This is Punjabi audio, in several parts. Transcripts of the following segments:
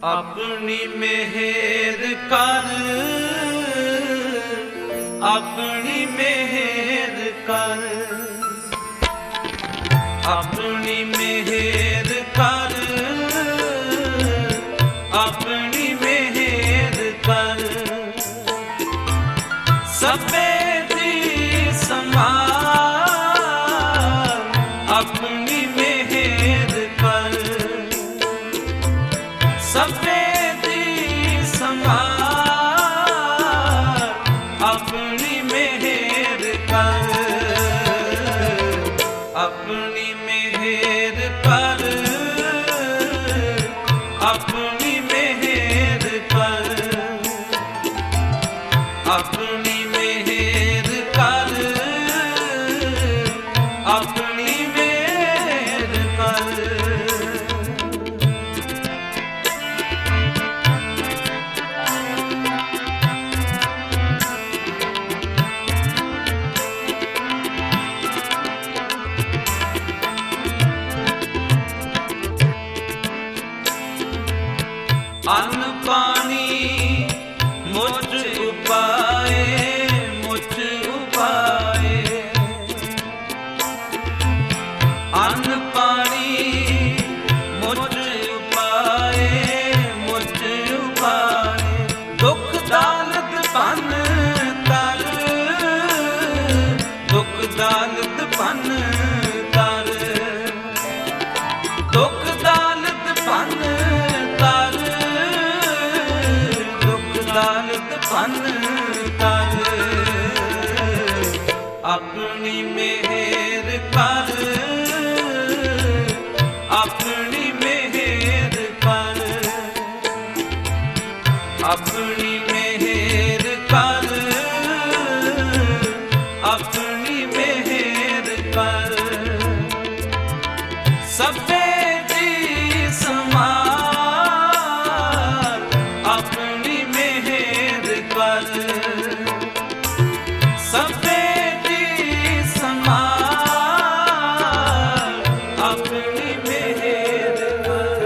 अपनी मेहर कर, अपनी मेहर कर, अपनी मेहर कर, अपनी मेहर कर। सबे दी संभाल अपनी मेहर कर, सबे दी संभाल अपनी मेहर कर, अपनी मेहर कर, अपनी मेहर कर, अपनी मेहर कर, अपनी मेहर कर। अन्न पानी मुझ उपाए, मुझ उपाए। अन्न पानी मुझ उपाए, मुझ उपाए। दुख दालत पन कर, दुख दालत पन कर, दुख दालत पन कर, दालत पन कर। अपनी मेहर कर, अपनी मेहर कर, अपनी मेहर कर, अपनी मेहर कर। सबे दी संभाल अपनी मेहर कर, सबे दी संभाल अपनी मेहर कर।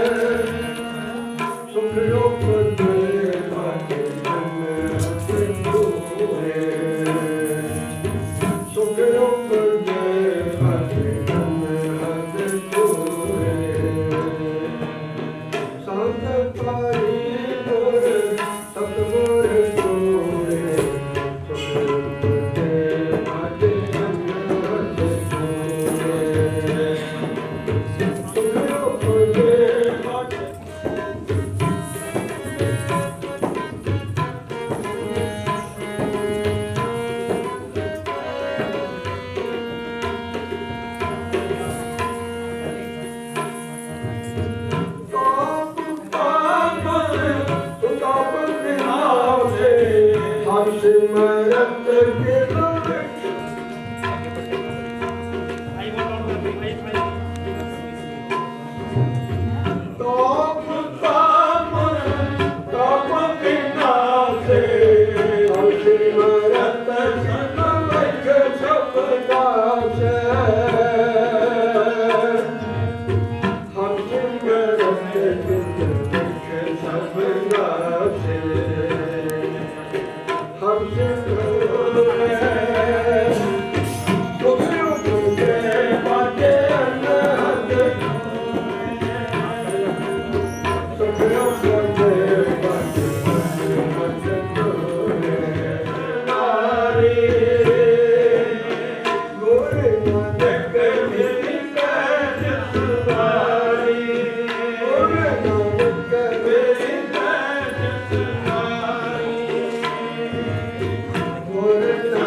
Good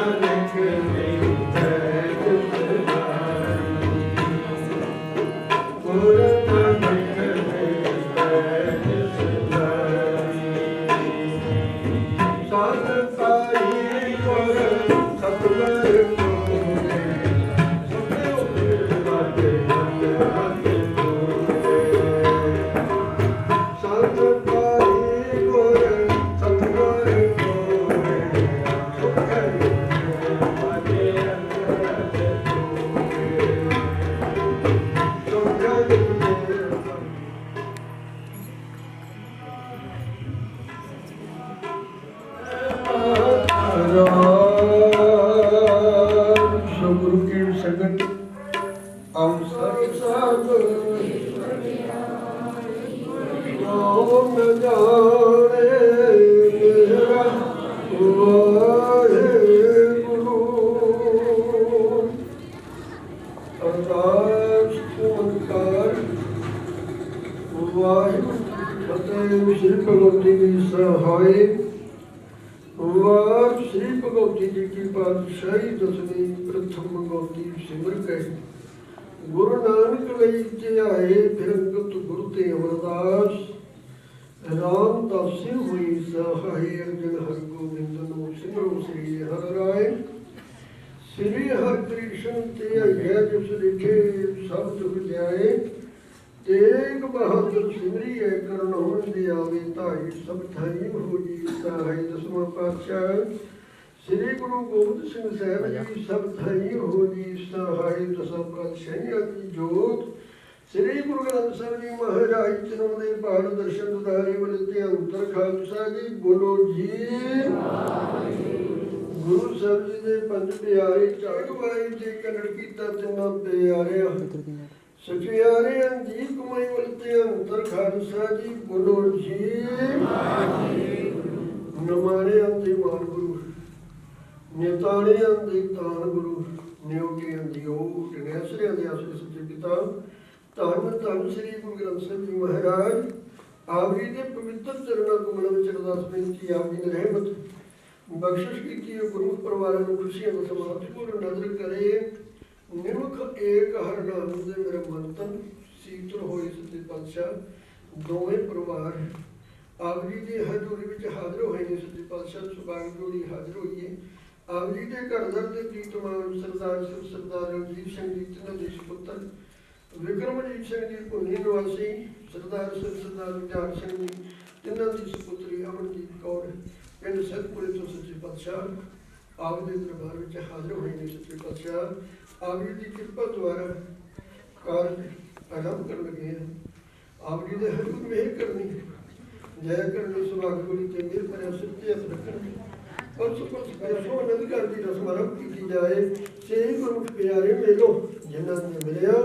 ਵਾਹਿਗੁਰੂ ਅਰਦਾਸ ਓੰਕਾਰ ਵਾਹਿਗੁਰੂ ਫਤਿਹ। ਸ੍ਰੀ ਭਗਵਤੀ ਜੀ ਸਹਾਇ। ਵਾਰ ਸ੍ਰੀ ਭਗਵਤੀ ਜੀ ਕੀ ਪਾਤਸ਼ਾਹੀ ਦਸਵੀਂ ਪ੍ਰਥਮ ਭਗਵਤੀ ਸਿਮਰ ਕੇ ਗੁਰੂ ਨਾਨਕ ਲਈ ਧਿਆਏ ਫਿਰ ਅੰਗਤ ਗੁਰੂ ਤੇ ਅਮਰਦਾਸ ਰਾਮਦਾਸੀ ਹੋਈ ਸਹਾਈ ਅਰਜਨ ਹਰਿ ਗੋਬਿੰਦ ਨੂੰ ਸਿਮਰੋ ਸ੍ਰੀ ਹਰਿ ਰਾਏ। ਸ੍ਰੀ ਹਰਿ ਕ੍ਰਿਸ਼ਨ ਤੇ ਆਇਆ ਜਿਸ ਲਿਖੇ ਸ਼ਬਦ ਵਿਦਿਆਏ ਤੇਗ ਬਹਾਦਰ ਸਿਮਰੀ ਹੈ ਕਰਨ ਹੋਣ ਦੀ ਆਵੇ ਧਾਈ ਸਭ ਥਾਈ ਹੋ ਜੀ ਸਹਾਈ। ਦਸਵਾਂ ਪਾਤਸ਼ਾਹ ਸ੍ਰੀ ਗੁਰੂ ਗੋਬਿੰਦ ਸਿੰਘ ਸਾਹਿਬ ਜੀ ਸਭ ਥਾਈ ਹੋ ਜੀ ਸਹਾਈ। ਦਸਾਂ ਪਾਤਸ਼ਾਹੀਆਂ ਦੀ ਜੋਤ ਸ੍ਰੀ ਗੁਰੂ ਗ੍ਰੰਥ ਸਾਹਿਬ ਜੀ ਮਹਾਰਾਜ ਚਨੋਂ ਦੇ ਬਾਣ ਦਰਸ਼ਨ ਦੁਦਾਰੇ ਵਲ ਤੇ ਅੰਤਰ ਖਾਲਸਾ ਜੀ ਬੋਲੋ ਜੀ। ਗੁਰੂ ਸਾਹਿਬ ਜੀ ਦੇ ਪੰਜ ਪਿਆਰੇ ਚਾਗ ਵਾਲੇ ਜੀ ਕਨੜ ਕੀਤਾ ਤਿੰਨਾਂ ਪਿਆਰਿਆਂ ਸਚਿਆਰਿਆਂ ਦੀ ਕਮਾਈ ਵਲ ਤੇ ਅੰਤਰ ਖਾਲਸਾ ਜੀ ਬੋਲੋ ਜੀ। ਨਮਾਣਿਆਂ ਦੇ ਮਾਨ ਗੁਰੂ ਨਿਤਾਣਿਆਂ ਦੇ ਤਾਨ ਗੁਰੂ ਨਿਉਟਿਆਂ ਦੀ ਓਟ ਨੈਸਰਿਆਂ ਦੇ ਆਸਰੇ ਸੱਚੇ ਪਿਤਾ ਧੰਨ ਧੰਨ ਸ੍ਰੀ ਗੁਰੂ ਗ੍ਰੰਥ ਸਾਹਿਬ ਜੀ ਮਹਾਰਾਜ ਆਪ ਜੀ ਦੇ ਪਵਿੱਤਰ ਚਰਨਾਂ ਕਮਲ ਵਿੱਚ ਅਰਦਾਸ ਬੇਨਤੀ ਆਪ ਜੀ ਨੇ ਰਹਿਮਤ ਬਖਸ਼ਿਸ਼ ਕੀਤੀ ਹੈ। ਗੁਰੂ ਪਰਿਵਾਰਾਂ ਨੂੰ ਖੁਸ਼ੀਆਂ ਦਾ ਸਮਾਂ ਪੂਰਨ ਨਜ਼ਰ ਕਰੇ। ਨਿਮਖ ਏਕ ਹਰ ਨਾਮ ਦੇ ਮੇਰੇ ਮਨ ਤਨ ਸੀਤਲ ਹੋਏ ਸੱਚੇ ਪਾਤਸ਼ਾਹ ਦੋਵੇਂ ਪਰਿਵਾਰ ਆਪ ਜੀ ਦੀ ਹਜ਼ੂਰੀ ਵਿੱਚ ਹਾਜ਼ਰ ਹੋਏ ਨੇ। ਸੱਚੇ ਪਾਤਸ਼ਾਹ ਸੁਭਾਗ ਜੋੜੀ ਹਾਜ਼ਰ ਹੋਈਏ। ਆਪ ਜੀ ਦੇ ਘਰ ਦਰ ਦੇ ਪ੍ਰੀਤਮਾਨ ਸਰਦਾਰ ਰਣਜੀਤ ਸਿੰਘ ਜੀ ਤਿੰਨਾਂ ਦੇ ਸੁਪੁੱਤਰ ਵਿਕਰਮਜੀਤ ਸਿੰਘ ਜੀ ਭੁੰਨੀ ਨਿਵਾਸੀ ਸਰਦਾਰ ਵਿਚਾਰ ਸਿੰਘ ਜੀ ਤਿੰਨਾਂ ਦੀ ਸੁਪੁੱਤਰੀ ਅਮਨਜੀਤ ਕੌਰ ਪਿੰਡ ਸਤਪੁਰੇ ਤੋਂ ਸੱਚੇ ਪਾਤਸ਼ਾਹ ਆਪ ਦੇ ਦਰਬਾਰ ਵਿੱਚ ਹਾਜ਼ਰ ਹੋਏ ਨੇ। ਸੱਚੇ ਪਾਤਸ਼ਾਹ ਆਪ ਜੀ ਦੀ ਕਿਰਪਾ ਦੁਆਰਾ ਕਾਰਜ ਆਰੰਭ ਕਰਨ ਲੱਗੇ ਹਨ। ਆਪ ਜੀ ਦੇ ਹਜ਼ੂਰ ਮਿਹਰ ਕਰਨੀ ਜੈ ਕਰਨੀ ਸੁਭਾਗ ਜੋੜੀ ਤੇ ਮਿਹਰ ਭਰਿਆ ਸਿਰ ਤੇ ਹੱਥ ਰੱਖਣਗੇ ਔਰ ਸੁਪਰ ਨਦੀ ਘਰ ਦੀ ਰਸਮ ਆਰੰਭ ਕੀਤੀ ਜਾਏ। ਸ੍ਰੀ ਗੁਰੂ ਪਿਆਰੇ ਮੇਲੋ ਜਿਨ੍ਹਾਂ ਨੇ ਮਿਲਿਆ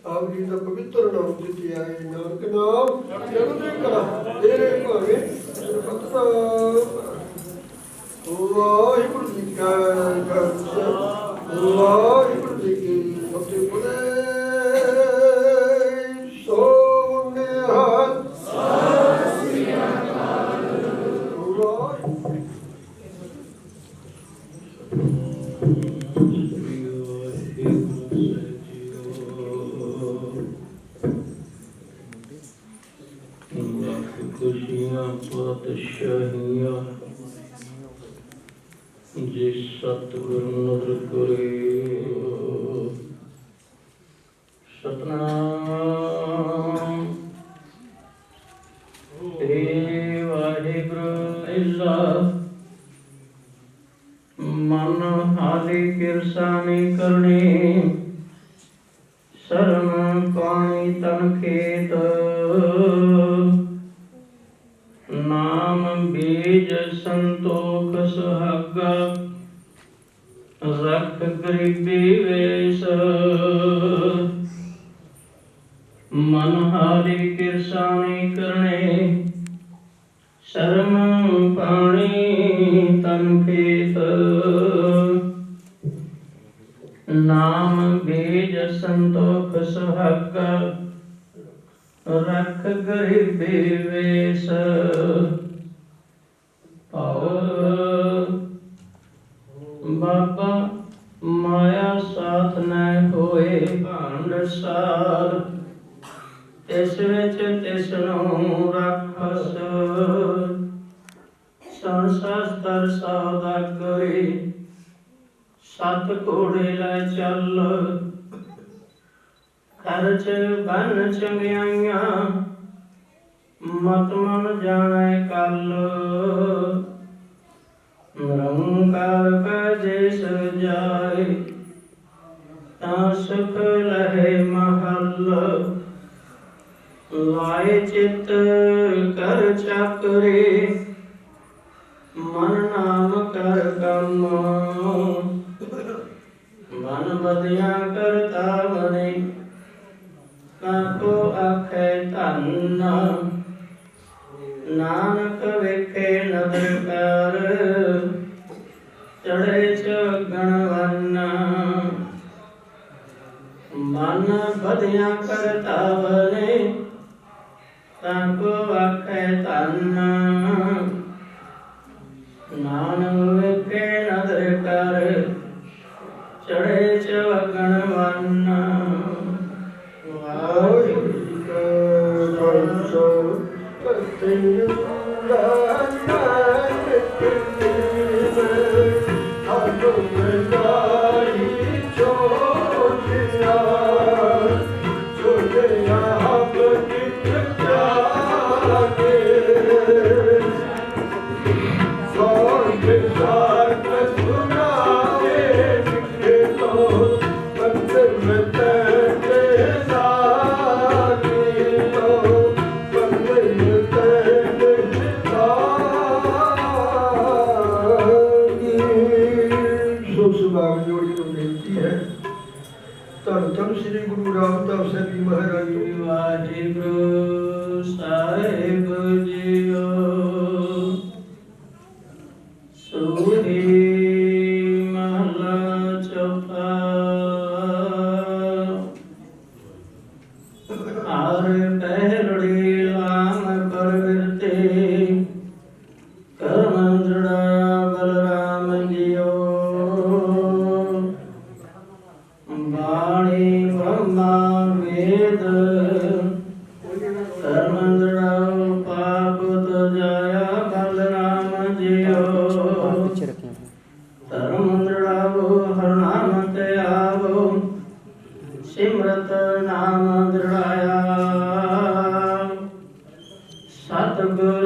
ਆਪ ਜੀ ਦਾ ਪਵਿੱਤਰ ਨਾਮ ਦਿੱਤੇ ਆਏ ਨਾਨਕ ਨਾਮ ਚੜ੍ਹਦੀ ਕਲਾ ਤੇਰੇ ਭਾਵੇਂ ਸਰਬੱਤਾ। ਵਾਹਿਗੁਰੂ ਜੀ ਕਾ ਖਾਲਸਾ ਵਾਹਿਗੁਰੂ ਜੀ ਕੀ ਫਤਿਹ। ਬੋਲੇ ਸੋ ਨਿਹਾਲ ਸਤਿ ਸ੍ਰੀ ਅਕਾਲ। ਖੁਸ਼ੀਆਂ ਪਾਤਸ਼ਾਹੀਆਂ ਜਿਸ ਸਤਿਗੁਰ ਨਦਰ ਕਰੇ ਸਤਨਾਮ। ਏ ਵਾਹਿਗੁਰੂ ਇਲਾ ਮਨ ਹਾਲੀ ਕਿਰਸਾਨੀ ਕਰਨੀ ਸ਼ਰਮ ਪਾਣੀ ਤਨ ਖੇਤ ਨਾਮ ਬੀਜ ਸੰਤੋਖ ਸੁਹਾਗਾ ਰਖ ਗਰੀਬੀ ਵੇਸ ਮਨ ਹਾਰੀ ਕਿਰਸਾਨੀ ਕਰਨੇ ਸ਼ਰਮ ਪਾਣੀ ਤਨ ਖੇਤ ਨਾਮ ਬੀਜ ਸੰਤੋਖ ਸੁਹਾਗਾ ਰਖ ਗਰੀਬੀ ਵੇਸ। ਬਾਬਾ ਮਾਇਆ ਸਾਥ ਨ ਹੋਏ ਭਾਂਡ ਸਾਰ ਇਸ ਵਿੱਚ ਤਿਸਨੂੰ ਰੱਖਸ ਸੰਸਾਰ ਸੌਦਾ ਕਰੇ ਸਤ ਘੋੜੇ ਲੈ ਚੱਲ ਖਰਚ ਬਨ ਚੰਗਿਆਈਆਂ ਮਤ ਮਨ ਜਾਣੈ ਕੱਲ ਨਿਰੰਕਾਰ ਕਾ ਦੇਸ ਜਾਏ ਤਾਂ ਸੁਖ ਲਹੇ ਮਹੱਲ ਲਾਏ ਚਿਤ ਕਰ ਚੱਕਰੇ ਮਨ ਨਾਮ ਕਰ ਕੰਮ ਮਨ ਬਦਿਆ ਕਰਤਾ ਮਨੇ ਕਾਕੋ ਆਖੇ ਧੰਨ ਨਾਨਕ ਵੇਖੇ ਨਦਰ ਕਰ बदियां करता बने ताको आखे धन नानक वेखे नदर कर चढ़े चवगण वन ਵਾਹਿਗੁਰੂ ਜੀ ਕਾ ਖਾਲਸਾ ਸਤਿ ਧੰਨ ਧੰਨ ਸ੍ਰੀ ਗੁਰੂ ਰਾਮਦਾਸ ਸਾਹਿਬ ਜੀ ਮਹਾਰਾਜ ਜੀ। ਵਾਹਿਗੁਰੂ ਸਾਹਿਬ ਜੀਓ ਸੋਹੀ ਮਹਲਾ ਚੌਥਾ। ਹਰ ਪਹਿਲੜੀ ਲਾਮ ਪਰਵਿਰਤੇ ਕਰਮ ਜੜਾਇਆ ਬਲਰਾਮ ਜੀਓ। ਬਾਣੀ ਬ੍ਰਹਮਾ ਵੇਦ ਕਰਮ ਜੜਾਓ ਪਾਪ ਤਜਾਇਆ ਬਲਰਾਮ ਜੀਓ। ਧਰਮ ਜੜਾਵੋ ਹਰ ਨਾਮ ਤੇ ਆਵੋ ਸਿਮਰਤ ਨਾਮ ਜੜਾਇਆ। ਸਤਿਗੁਰ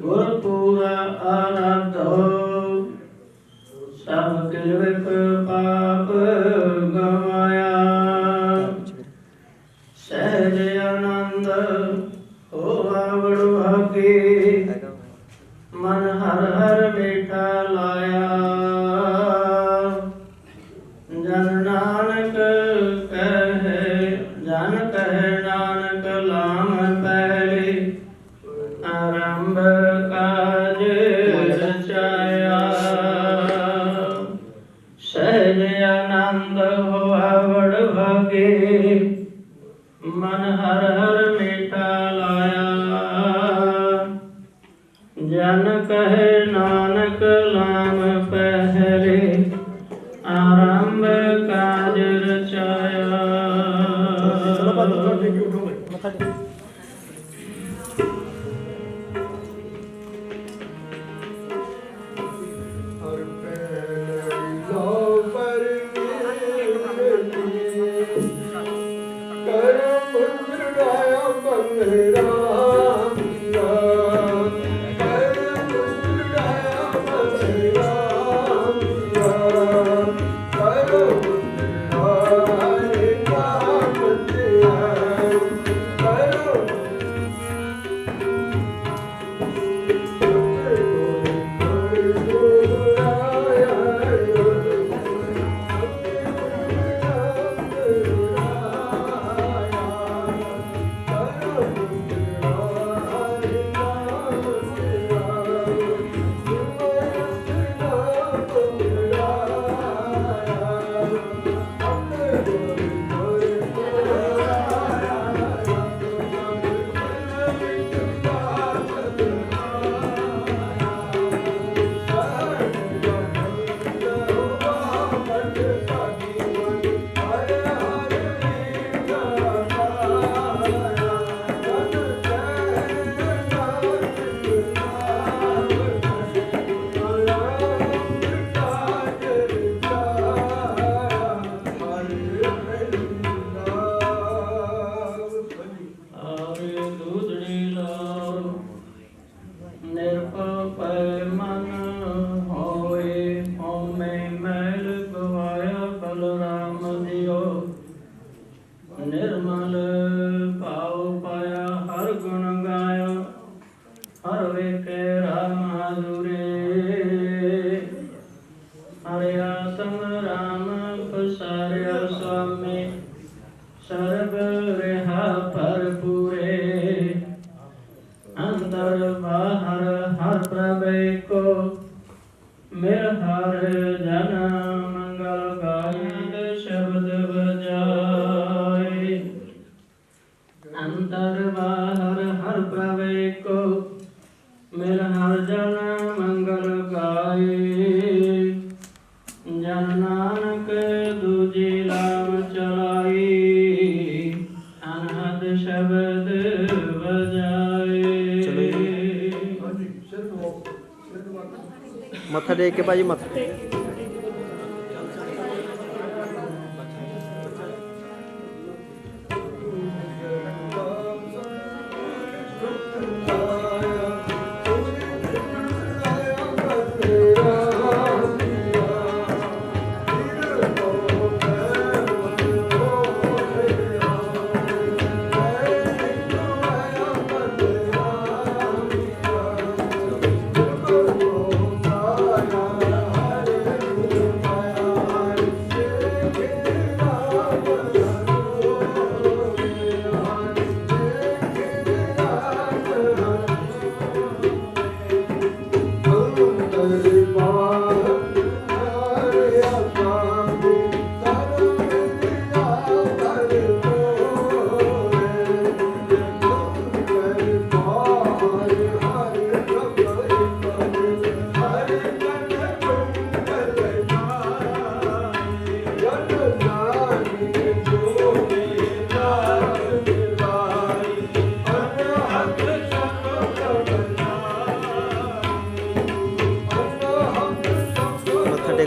ਗੁਰ ਪੂਰਾ ਆਰਾਧੋ ਸਭ ਕਿਲਵਿਕ ਪਾਪ ਗਵਾਇਆ। ਸਹਿਜ ਆਨੰਦ ਹੋਵਾ ਬੜੁ ਭਾਗੀ ਮਨ ਹਰ ਹਰ ਮੀਠਾ ਲਾਇਆ। ਜਨ ਨਾਨਕ ਕਹੇ ਨਾਨਕ ਲਾਮ ਪਹਿਲੇ ਆਰੰਭ ਕਾਜ ਰਚਾਇਆ। ਸਹਿਜ ਆਨੰਦ ਹੋਆ ਬੜ ਭਾਗੇ ਮਨ ਹਰ ਹਰ ਮੀਠਾ ਲਾਇਆ। ਜਨ ਕਹੇ ਨਾਨਕ ਲਾਮ ਪਹਿਲੇ ਆਰੰਭ ਕਾਜ ਰਚਾਇਆ। ਹਰ ਪਹਿਲੜੀ ਲੋ ਪਰਵਿਰਤੇ ਕਰਮ ਜੜਾਇਆ ਬਲਰਾਮ ਜੀਓ। ਕਰਮ ਜੜਾਇਆ ਬਲਰਾਮ ਜੀਓ। ਕਰਮ ਜੜਾਇਆ ਨਾਮ ਤੇ ਆਇਓ। ਕਰਮ निर्मल पाओ पाया हर गुण गाया हर वेखे राम हाजुरे हरिया संग राम पसारिया स्वामी सर्व रेहा भरपूरे अंदर बाहर हर प्रभु को मेर हर जन मंगल गाय शब्द बजाए ਟੇਕ ਕੇ ਭਾਜੀ ਮੱਥਾ ਟੇਕ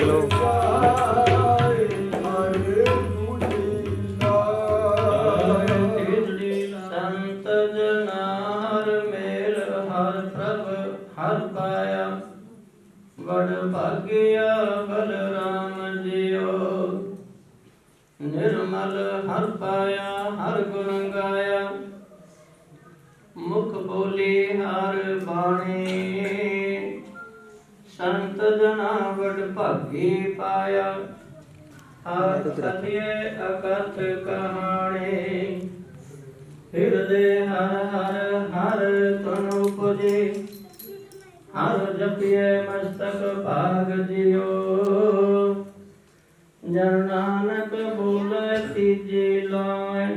ਲਓ। ਸੰਤ ਜਨਾਰ ਮੇਲ ਹਰ ਪ੍ਰਭ ਹਰ ਪਾਇਆ ਵਡ ਭਾਗਿਆ ਬਲਰਾਮ ਜੀਓ ਨਿਰਮਲ ਹਰ ਪਾਇਆ ਹਰ ਗੁਣ ਗਾਇਆ ਮੁਖ ਬੋਲੀ ਹਰ ਬਾਣੀ ਸੰਤ ਜਨਾ ਵਡ ਭਾਗੀ ਪਾਇਆ ਹਰ ਕਥਿਏ ਅਕਥ ਕਹਾਣੀ ਹਿਰਦੇ ਹਰ ਹਰ ਹਰ ਤਨ ਉਪਜੇ ਹਰ ਜਪਿਏ ਮਸਤਕ ਭਾਗ ਜਿਓ ਜਨ ਨਾਨਕ ਬੋਲੇ ਤੀਜੇ ਲਾਏ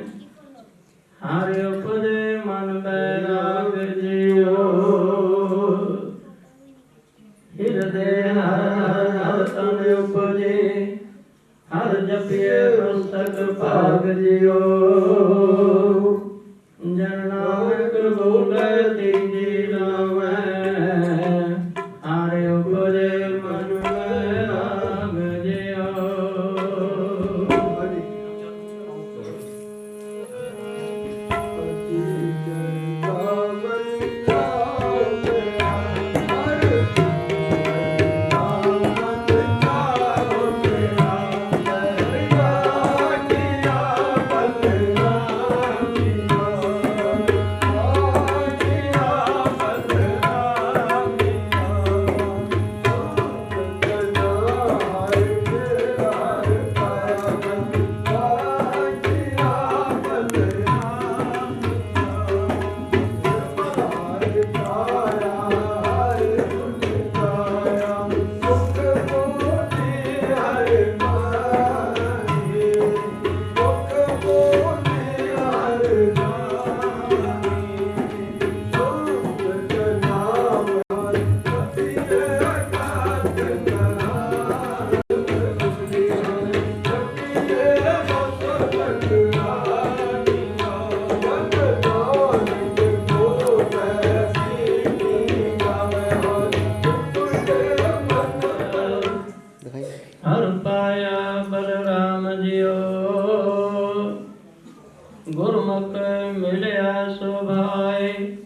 ਹਰ ਉਪਜੇ ਮਨ ਬੈਰਾਗ ਜਿਓ ਹਿਰਦੇ ਹਰ ਹਰ ਹਰ ਤਨ ਉਪਜੇ ਹਰ ਜਪਿਏ ਮਸਤਕ ਭਾਗ ਜਿਓ ਜਨ ਨਾਨਕ ਬੋਲੇ ਤੀਜੀ ਲਾਵੈ ਹਰਿ ਉਪਜੇ ਮਨ ਬੈਰਾਗ ਜਿਓ ਹਰ ਪਾਇਆ ਬਲਰਾਮ ਜਿਓ ਗੁਰਮੁਖ ਮਿਲਿਆ ਸੁਭਾਏ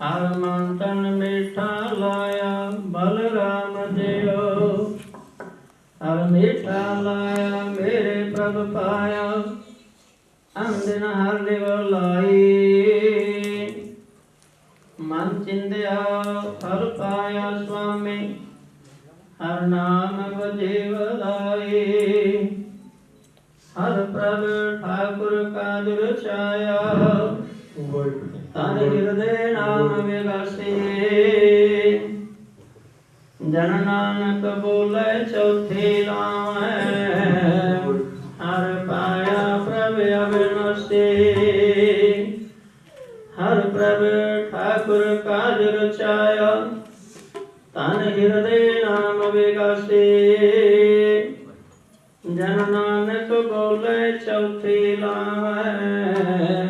ਹਰ ਮਨ ਤਨ ਮੀਠਾ ਲਾਇਆ ਬਲਰਾਮ ਜਿਓ ਹਰ ਮੀਠਾ ਲਾਇਆ ਮੇਰੇ ਪ੍ਰਭ ਪਾਇਆ ਅੰਦਨ ਹਰ ਲਿਵ ਲਾਈ ਮਨ ਚਿੰਦਿਆ ਹਰ ਪਾਇਆ ਸੁਆਮੀ ਹਰ ਨਾਮ ਵਜੇ ਵਧਾਈ ਹਰ ਪ੍ਰਭ ਠਾਕੁਰ ਕਾਜ ਰਚਾਇਆ ਤਨ ਹਿਰਦੇ ਨਾਮ ਵਿਗਾਸੇ ਜਨ ਨਾਨਕ ਬੋਲੇ ਚੌਥੀ ਲਾਵੈ ਹਰ ਪਾਇਆ ਪ੍ਰਭ ਅਬਿਨਾਸੀ ਹਰ ਪ੍ਰਭ ਠਾਕੁਰ ਕਾਜ ਰਚਾਇਆ ਤਨ ਹਿਰਦੇ ਨਾਮ ਵਿਗਾਸੇ ਜਨ ਨਾਨਕ ਬੋਲੇ ਚੌਥੀ ਲਾਵੈ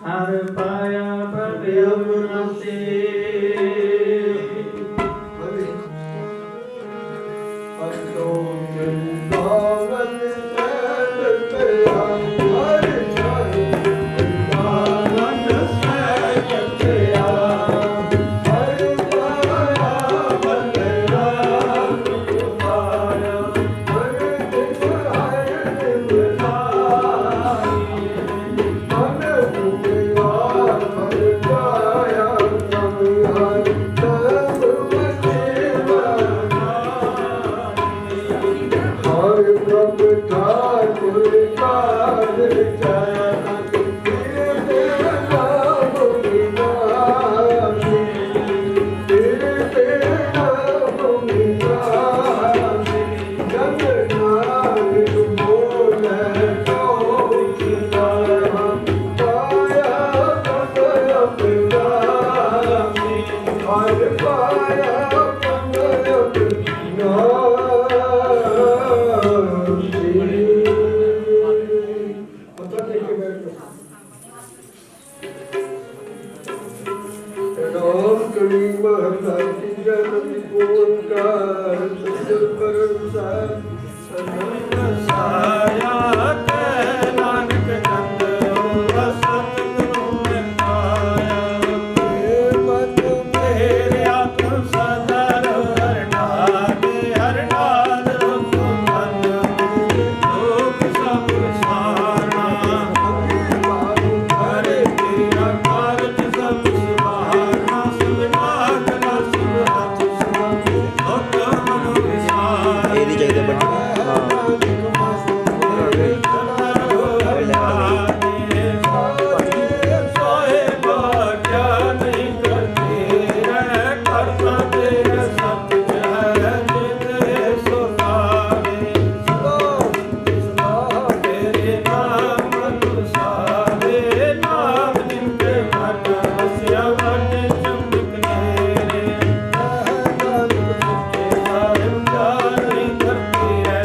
ਹਰ ਪਾਇਆ ਪ੍ਰਭ ਅਬਿਨਾਸੀ ਇਹਦੀ ਚਾਹੀਦਾ ਬਟ Yeah.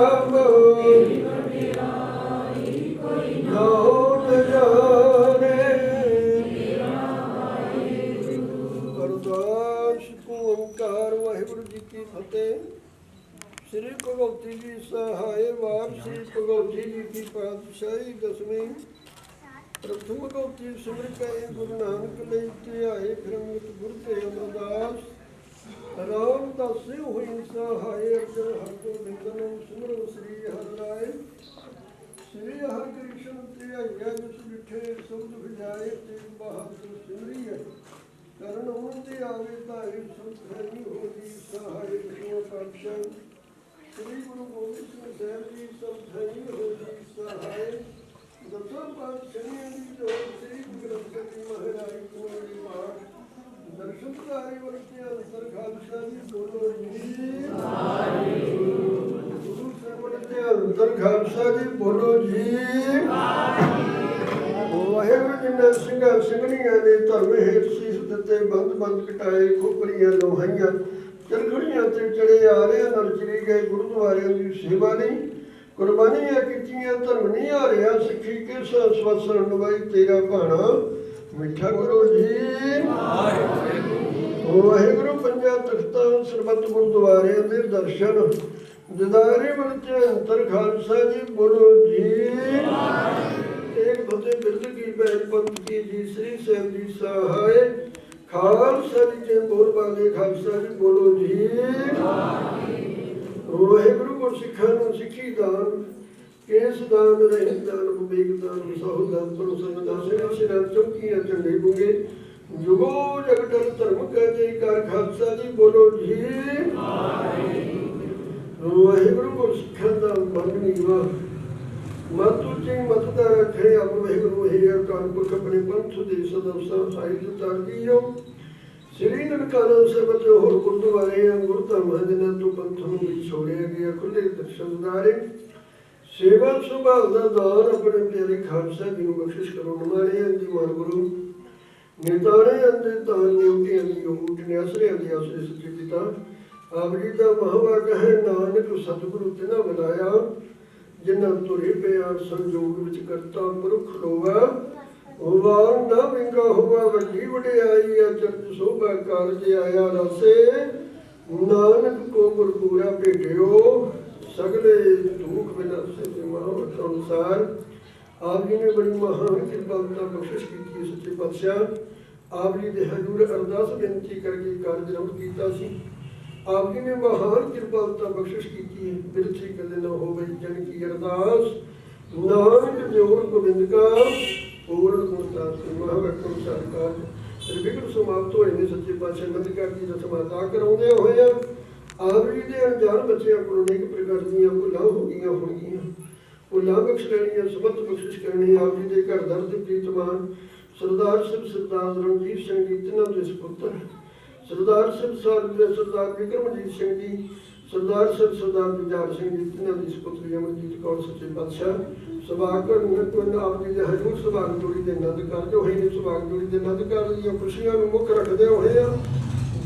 ਪ੍ਰਭ ਲੋਟ ਜਾਣੇ ਅਰਦਾਸ ਓੰਕਾਰ ਵਾਹਿਗੁਰੂ ਜੀ ਕੀ ਫਤਿਹ। ਸ੍ਰੀ ਭਗਵਤੀ ਜੀ ਸਹਾਇ ਵਾਰ ਸ੍ਰੀ ਭਗਵਤੀ ਜੀ ਕੀ ਪਾਤਸ਼ਾਹੀ ਦਸਵੀਂ ਪ੍ਰਥਮ ਭਗਵਤੀ ਸਿਮਰ ਕੈ ਗੁਰੂ ਨਾਨਕ ਲਈ ਧਿਆਏ ਫਿਰੰਗਤ ਗੁਰ ਤੇ ਅਮਰਦਾਸ ਰਾਮਦਾਸ ਹੋਈ ਸਹਾਇ ਅਰਜਨ ਹਰਿ ਗੋਬਿੰਦਨ ਸਿਮਰੋ ਸ੍ਰੀ ਹਰਿ ਰਾਏ ਸ੍ਰੀ ਹਰਿ ਕ੍ਰਿਸ਼ਨ ਧਿਆਇਆ ਜਿਸ ਬਿਠੇ ਸਬਦ ਵਿਜਾਏ ਤੇ ਬਹਾਦਰ ਸਿਮਰੀਏ ਕਰਨ ਹੁੰਦੇ ਆਵੇ ਧਾਰੀ ਸੰਤਨੀ ਹੋ ਜੀ ਸਹਾਇ ਵਿਸ਼ਨੂੰ ਪਾਤਸ਼ਾਹ ਸ੍ਰੀ ਗੁਰੂ ਗੋਬਿੰਦ ਸਿੰਘ ਸਾਹਿਬ ਜੀ ਸੰਤਨੀ ਹੋ ਜੀ ਸਹਾਇ ਦਸਾਂ ਪਾਤਸ਼ਾਹਾਂ ਦੀ ਜੋਤ ਸ੍ਰੀ ਗੁਰੂ ਗ੍ਰੰਥ ਸਾਹਿਬ ਜੀ ਮਹਾਰਾਜ ਕੋਲ ਮਾਰ ਦਰਸ਼ਨ ਕਰਾਏ ਵਰਤੇ ਅੰਤਰ ਖਾਲਸਾ ਜੀ ਬੋਲੋ ਜੀ ਗੁਰੂ ਸਾਹਿਬ ਦੇ ਅੰਤਰ ਖਾਲਸਾ ਜੀ ਬੋਲੋ ਜੀ ਵਾਹਿਗੁਰੂ ਜੀ ਨੇ ਸਿੰਘਾਂ ਸਿੰਘਣੀਆਂ ਦੇ ਧਰਮ ਹੇਠ ਸੀਸ ਦਿੱਤੇ ਬੰਦ ਕਟਾਏ ਖੋਪਰੀਆਂ ਲੋਹਾਈਆਂ ਚਰਖੜੀਆਂ ਤੇ ਚੜੇ ਆ ਰਹੇ ਨਰ ਚਰੀ ਗਏ ਗੁਰਦੁਆਰਿਆਂ ਦੀ ਸੇਵਾ ਲਈ ਕੁਰਬਾਨੀਆਂ ਕੀਤੀਆਂ ਧਰਮ ਨਹੀਂ ਆ ਰਿਹਾ ਸਿੱਖੀ ਕਿਸ ਸਵਸਣ ਨਵਾਈ ਤੇਰਾ ਭਾਣਾ ਮਿੱਠਾ ਗੁਰੂ ਜੀ ਵਾਹਿਗੁਰੂ ਪੰਜਾਂ ਤਖਤਾਂ ਸਰਬੱਤ ਗੁਰਦੁਆਰਿਆਂ ਦੇ ਦਰਸ਼ਨ ਦਿਦਾਰੇ ਬਲਤੇ ਅੰਤਰ ਖਾਲਸਾ ਜੀ ਬੋਲੋ ਜੀ एक फतेह बिरद की बैठ पंथ की जी श्री ਸਾਹਿਬ जी सहाय खालसा जी के बोल वाले खालसा जी बोलो जी वाहिगुरु को सिखा ਨੂੰ ਸਿੱਖੀ ਦਾਨ ਕੇਸ ਦਾਨ ਰਹਿਤ ਦਾਨ ਵਿਵੇਕ ਦਾਨ ਵਿਸਾਹੂ ਦਾਨ ਪਰੋਸਨ ਦਾਨ ਸੇਵਾ ਸਿਰਾਂ ਚੌਕੀਆਂ ਝੰਡੇ ਬੁਗੇ ਜੁਗੋ ਜਗਟਲ ਧਰਮ ਕੈ ਜੈ ਕਰ ਖਾਲਸਾ ਜੀ ਬੋਲੋ ਜੀ ਵਾਹਿਗੁਰੂ ਕੋ ਸਿੱਖਣ ਦਾ ਮਨ ਨੀਵਾ ਮਤ ਉੱਚੀ ਮਤ ਦਾ ਰੱਖੇ ਆਪ ਵਾਹਿਗੁਰੂ ਹੈ ਅਕਾਲ ਪੁਰਖ ਆਪਣੇ ਪੰਥ ਦੇ ਸਦਵਸਾ ਸਾਹਿਬ ਤਾਰਦੀਓ ਸ੍ਰੀ ਨਨਕਾਣਾ ਸਾਹਿਬ ਤੇ ਹੋਰ ਗੁਰਦੁਆਰੇ ਗੁਰਧਾਮਾਂ ਦੇ ਨਾਲ ਤੋਂ ਪੰਥ ਨੂੰ ਵਿਛੋੜਿਆ ਗਿਆ ਖੁੱਲੇ ਦਰਸ਼ਨਦਾਰੇ ਸੇਵਾ ਸੁਭਾਅ ਦਾ ਦਾਨ ਆਪਣੇ ਪਿਆਰੇ ਖਾਲਸਾ ਜੀ ਨੂੰ ਬਖਸ਼ਿਸ਼ ਕਰੋ ਨਿਮਾਣੇ ਅੰਦੀ ਮਾਨ ਗੁਰੂ ਨਿਤਾਣੇ ਅੰਦੇ ਤਾਂ ਨਿਉਟੀਆਂ ਦੀ ਊਟ ਨਿਆਸਰਿਆਂ ਦੀ ਆਸਰੇ ਸੱਚੇ ਪਿਤਾ ਆਪ ਜੀ ਦਾ ਮਹਾਵਾਕ ਹੈ ਨਾਨਕ ਸਤਿਗੁਰੂ ਤਿਨਾ ਬੁਲਾਇਆ ਜਿਨ੍ਹਾਂ ਤੁਰੇ ਪਿਆਰ ਸੰਜੋਗ ਵਿੱਚ ਕਰਤਾ ਪੁਰਖ ਲੋਵਾ ਵਾਰ ਨਾ ਵਿੰਗਾ ਹੋਵਾ ਵੱਡੀ ਵਡਿਆਈ ਅਚਰਜ ਸੋਭਾ ਕਾਰਜ ਆਇਆ ਰਸੇ ਨਾਨਕ ਕੋ ਗੁਰਪੂਰਾ ਭੇਟਿਓ ਸਗਲੇ ਦੁਖ ਵਿਨਾਸ਼ੇ ਦੇ ਮਹਾਵਤ ਅਨੁਸਾਰ ਆਪ ਜੀ ਨੇ ਬੜੀ ਮਹਾਨ ਕਿਰਪਾਲਤਾ ਬਖਸ਼ਿਸ਼ ਕੀਤੀ ਸੱਚੇ ਪਾਤਸ਼ਾਹ ਆਪ ਜੀ ਦੇ ਹਜ਼ੂਰ ਅਰਦਾਸ ਬੇਨਤੀ ਕਰਕੇ ਕਾਰਜ ਰੰਭ ਕੀਤਾ ਸੀ ਆਪ ਜੀ ਨੇ ਮਹਾਨ ਕਿਰਪਾਲਤਾ ਬਖਸ਼ਿਸ਼ ਕੀਤੀ ਹੈ ਬਿਰਥੀ ਕਦੇ ਨਾ ਹੋਵੇ ਜਨ ਕੀ ਅਰਦਾਸ ਨਾਨਕ ਜੋਰ ਗੋਬਿੰਦ ਕਾ ਪੂਰਨ ਗੁਰਦਾਸ ਮਹਾਵਾਕ ਅਨੁਸਾਰ ਕਾਰਜ ਨਿਰਵਿਘਨ ਸਮਾਪਤ ਹੋਏ ਨੇ ਸੱਚੇ ਪਾਤਸ਼ਾਹ ਮੰਦਿਕਾਰ ਦੀ ਰਸਮ ਅਦਾ ਕਰਾਉਂਦੇ ਹੋਏ ਆਪ ਜੀ ਦੇ ਅਣਜਾਣ ਬੱਚਿਆਂ ਕੋਲੋਂ ਅਨੇਕ ਪ੍ਰਕਾਰ ਦੀਆਂ ਭੁੱਲਾਂ ਹੋ ਗਈਆਂ ਹੋਣਗੀਆਂ ਭੁੱਲਾਂ ਬਖਸ਼ ਲੈਣੀਆਂ ਸਮਤ ਬਖਸ਼ਿਸ਼ ਕਰਨੀ ਆਪ ਜੀ ਦੇ ਘਰ ਦਰ ਦੇ ਪ੍ਰੀਤਮਾਨ ਸਰਦਾਰ ਸਾਹਿਬ ਸਰਦਾਰ ਰਣਜੀਤ ਸਿੰਘ ਜੀ ਤਿੰਨਾਂ ਦੇ ਸੁਪੁੱਤਰ ਸਰਦਾਰ ਸਾਹਿਬ ਸਰਦਾਰ ਵਿਕਰਮਜੀਤ ਸਿੰਘ ਜੀ ਸਰਦਾਰ ਸਾਹਿਬ ਸਰਦਾਰ ਗੁਰਜਾਰ ਸਿੰਘ ਜੀ ਤਿੰਨਾਂ ਦੀ ਸੁਪੁੱਤਰੀ ਅਮਰਜੀਤ ਕੌਰ ਸੱਚੇ ਪਾਤਸ਼ਾਹ ਸੁਭਾਗਣ ਨਿਰਗੁਣ ਆਪ ਜੀ ਦੇ ਹਜ਼ੂਰ ਸੁਭਾਗ ਜੋੜੀ ਦੇ ਆਨੰਦ ਕਾਰਜ ਹੋਏ ਨੇ ਸੁਭਾਗ ਜੋੜੀ ਦੇ ਆਨੰਦ ਕਾਰਜ ਦੀਆਂ ਖੁਸ਼ੀਆਂ ਨੂੰ ਮੁੱਖ ਰੱਖਦੇ ਹੋਏ ਆ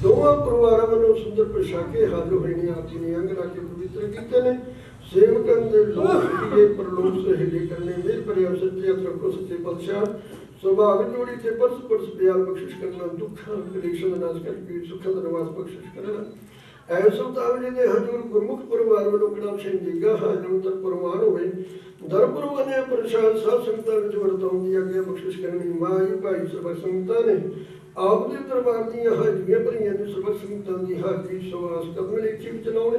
ਦੋਵਾਂ ਪਰਿਵਾਰਾਂ ਵੱਲੋਂ ਸੁੰਦਰ ਪੋਸ਼ਾਕੇ ਹਾਜ਼ਰ ਹੋਏ ਨੇ ਆਪ ਜੀ ਨੇ ਅੰਗ ਲਾ ਕੇ ਪਵਿੱਤਰ ਕੀਤੇ ਨੇ ਸੇਵਕਾਂ ਦੇ ਲੋਕ ਕੀਏ ਪਰਲੋਕ ਸਹਿਲੇ ਕਰਨੇ ਮੇਰ ਭਰਿਆ ਸੱਚੇ ਹੱਥ ਰੱਖੋ ਸੱਚੇ ਪਾਤਸ਼ਾਹ ਸੁਭਾਗ ਜੋੜੀ ਤੇ ਪਰਸ ਪਿਆਰ ਬਖਸ਼ਿਸ਼ ਕਰਨਾ ਦੁੱਖਾਂ ਕਲੇਸ਼ਾਂ ਦਾ ਨਾਸ਼ ਕਰਕੇ ਸੁੱਖਾਂ ਦਾ ਨਿਵਾਸ ਬਖਸ਼ਿਸ਼ ਕਰਨਾ ਐਸੋ ਤਾਵ ਜੀ ਦੇ ਹਜ਼ੂਰ ਗੁਰਮੁਖ ਪਰਿਵਾਰ ਵੱਲੋਂ ਕਿਹੜਾ ਸਿੰਘ ਜੀਗਾ ਹਾਜ਼ਰ ਤੱਕ ਪ੍ਰਵਾਨ ਹੋਵੇ ਦਰ ਪਰਵਾਨੇ ਪ੍ਰਸ਼ਾਦ ਸਾਧ ਸੰਗਤਾਂ ਵਿੱਚ ਵਰਤਾਉਣ ਦੀ ਅੱਗੇ ਬਖਸ਼ਿਸ਼ ਕਰਨੀ ਮਾਈ ਭਾਈ ਸਰਬ ਸੰਗਤਾਂ ਨੇ ਆਪ ਦੇ ਦਰਬਾਰ ਦੀਆਂ ਹਾਜ਼ਰੀਆਂ ਭਰੀਆਂ ਨੇ ਸਰਬ ਸੰਗਤਾਂ ਦੀ ਹਾਜ਼ਰੀ ਸਵਾਸ ਕਦਮ ਲੇਖੀ ਵਿੱਚ ਲਾਉਣੇ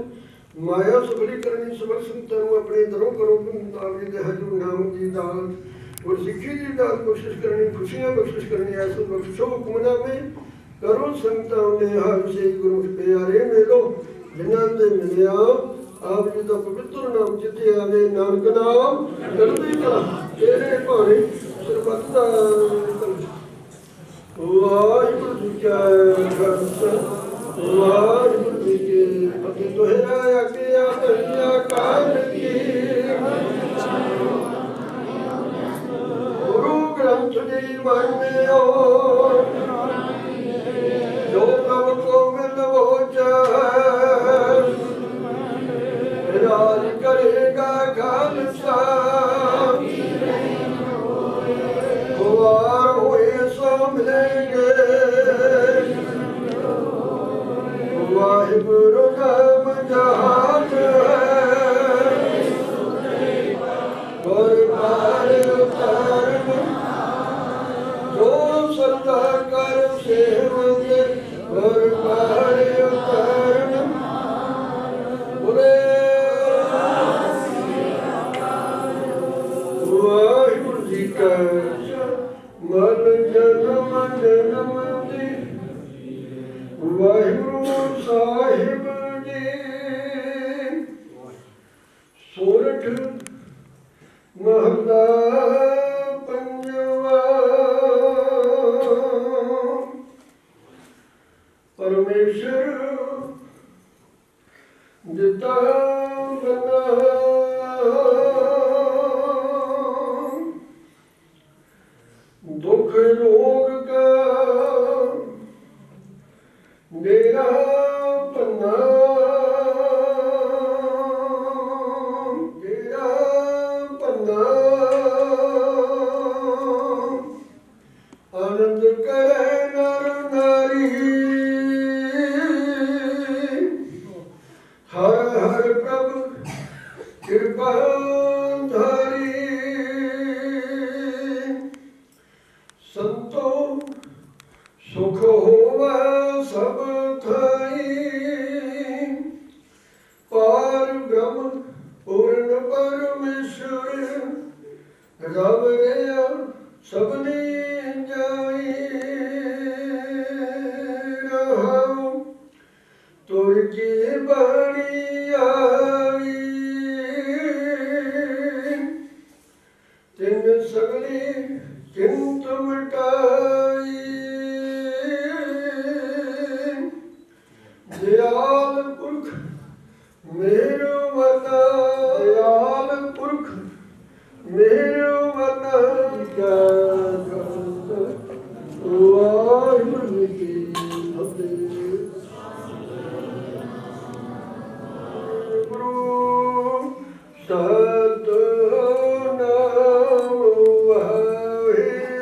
ਮਾਇਆ ਸਬਲੀ ਕਰਨੀ ਸਰਬ ਸੰਗਤਾਂ ਨੂੰ ਆਪਣੇ ਦਰੋਂ ਕਰੋ ਆਪ ਜੀ ਦੇ ਹਜ਼ੂਰ ਨਾਮ ਦੀ ਦਾਲ और सिक्खी की दाल कोशिश करनी खुशियां बख्शिश करनी ऐसा बख्शो हुक्मना में करो संगतां ने हर से गुरु प्यारे मेलो जिन्हां दे मिलिया आप जी दा पवित्र नाम जिते आवे नानक नाम चढ़दी कला तेरे भाणे सरबत दा वाहिगुरू जी का खालसा वाहिगुरू जी की फतेह दोहरा आज्ञा करिया काल की ग्रंथ जी मान्यो जो प्रभ गोविंद वो चाहे राज करे ਖਾਲਸਾ ਵਾਰ ਹੋਏ ਸੋ ਮਿਲੇਂਗੇ ਵਾਹਿਗੁਰੂ ਨਾਮ ਜਹਾਨ ਹੈ ਗੁਰ ਪਾਰ ਉਤਾਰਨ ਜੋ ਸਰਦਾ ਕਰ ਸੇਵਕੇ ਗੁਰ ਪਾਰ ਉਤਾਰਨ ਬੋਲੇ ਵਾਹਿਗੁਰੂ ਜੀ ਕਾ ਮਨ ਜਨਮ ਜਨਮ ਦੀ ਵਾਹਿਗੁਰੂ ਸਾਹਿਬ ਜੀ ਸੋਰਠ ਮਹਲਾ ਪੰਜਵਾ ਪਰਮੇਸ਼ਰ ਦਿੱਤਾ ਬਨਾ ਦੁਖ ਰੋਗ ਕਾ ਮੇਰਾ ਪੰਨਾ ਤੇਰਾ ਪੰਨਾ ਆਨੰਦ ਕਰੇ ਨਰ ਨਾਰੀ ਹਰ ਹਰ ਪ੍ਰਭ ਕਿਰਪਾ ਧਾਰੀ ਸੰਤੋ ਸੁਖ ਹੋਵਾ ਸਭ ਥਾਈ ਪਾਰ ਬ੍ਰਹਮ ਪੂਰਨ ਪਰਮੇਸ਼ਰ ਰਵ ਰਿਆ ਸਭਨੇ ਜਾਈ ਰਹਾਉ ਤੁਰ ਕੀ ਬਾਣੀ ਆਈ ਤਿੰਨ ਸਗਲੀ ਚਿੰਤ ਮਿਟਾਈ ਦਿਆਲ ਪੁਰਖ ਮੇਰੋ ਵਰਨਾ ਦਿਆਲ ਪੁਰਖ ਮੇਰੋ ਵਰਨਾ ਵਾਹਿਗੁਰੂ ਜੀ ਕੀ ਫਤਿਹ ਗੁਰੂ ਸਤਿਨਾਮ ਵਾਹਿਗੁਰੂ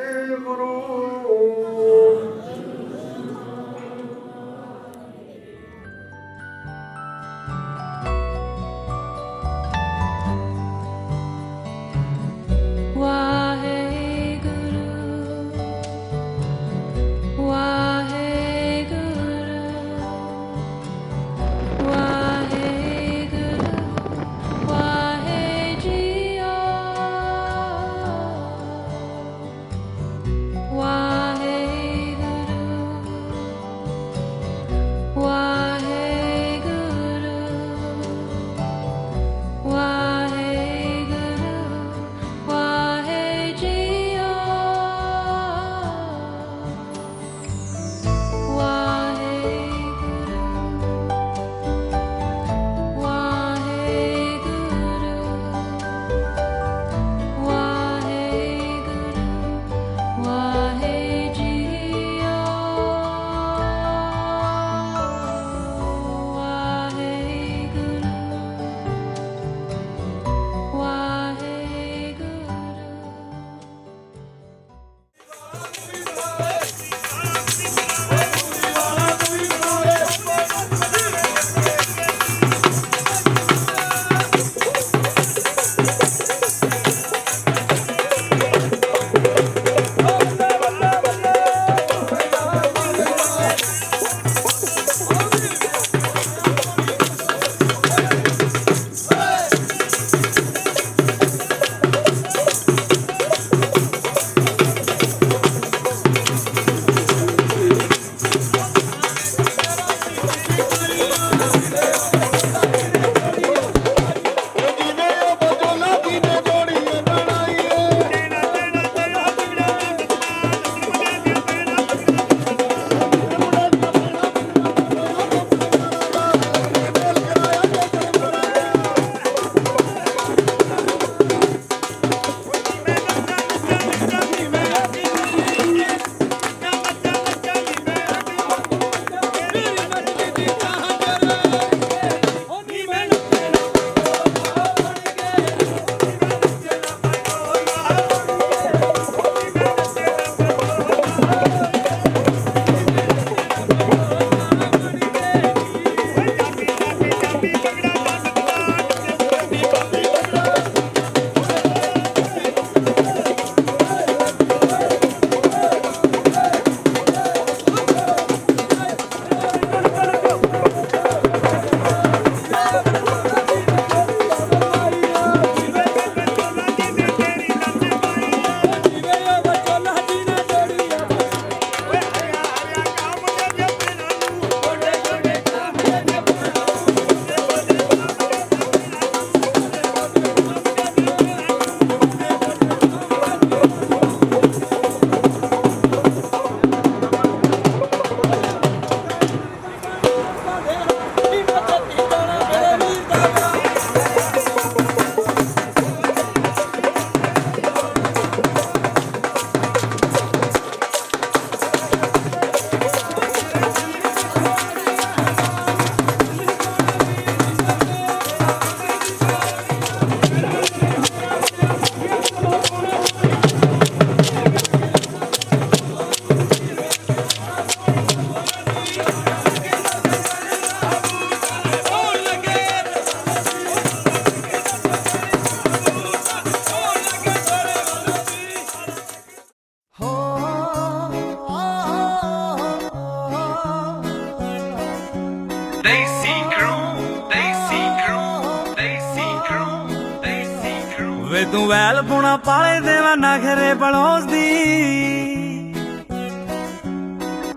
ਵੇ ਤੂੰ ਵੈਲ ਪੁਣਾ ਪਾਲੇ ਦੇਵਾ ਨਖਰੇ ਬਲੋਸਦੀ